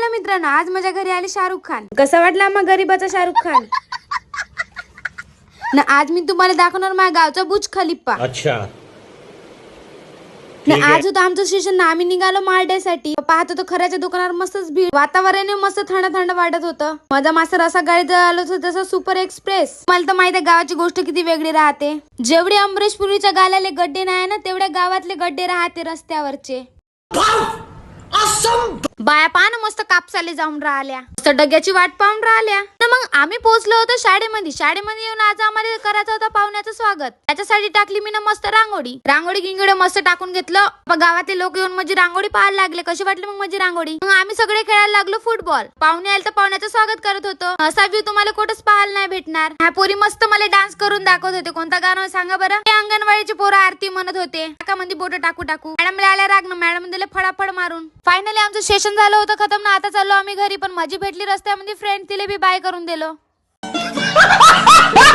Hello मित्रांनो, आज माझ्या घरी आले शाहरुख खान. कसा वाटला मग गरीबाचा शाहरुख खान ना. आज मी तुम्हाला दाखवणार माझ्या गावचा बुर्ज खलिफा. अच्छा ना आज होतं आमचं स्टेशन ना. आम्ही निघालो मालड्यासाठी. पाहतो तो खऱ्याच्या दुकानावर मस्तच भीड. वातावरण मस्त थंड थंड वाटत होतं. माझा मास्तर असा गाडी आलो होतो जसं सुपर एक्सप्रेस. मला तर माहिती आहे गावाची गोष्ट किती वेगळी राहते. जेवढे अमरीश पुरीच्या गाल्याले गड्डे नाही ना, तेवढ्या गावातले गड्डे राहते रस्त्यावरचे. बाया पान मस्त कापसाले जाऊन राहिल्या, मस्त डग्याची वाट पाहून राहिल्या. तर मग आम्ही पोहोचलो होतो शाळेमध्ये येऊन आज आम्हाला करायचं होतं पाहुण्याचं स्वागत. त्याच्यासाठी टाकली मी ना मस्त रांगोळी गिंगोडी मस्त टाकून घेतलं. गावातले लोक येऊन माझी रांगोळी पाहायला लागले. कशी वाटली मग माझी रांगोळी. मग आम्ही सगळे खेळायला लागलो फुटबॉल. पाहुणे आले तर पाहुण्याचं स्वागत करत होतो. असा व्ह्यू तुम्हाला कुठंच पाहायला नाही भेटणार. ह्या पोरी मस्त मला डान्स करून दाखवत होते. कोणता गाणं सांगा बरं. ते अंगणवाडीचे पोरं आरती म्हणत होते. नाकामध्ये बोट टाकू मॅडमला आल्या राग ना. मॅडम दिले फडाफड मारून. फायनली आमचं सेशन झालं होतं खतम ना. आता चाललो आम्ही घरी. पण माझी भेटली रस्त्यामध्ये फ्रेंड, तिला बी बाय करून दिलो.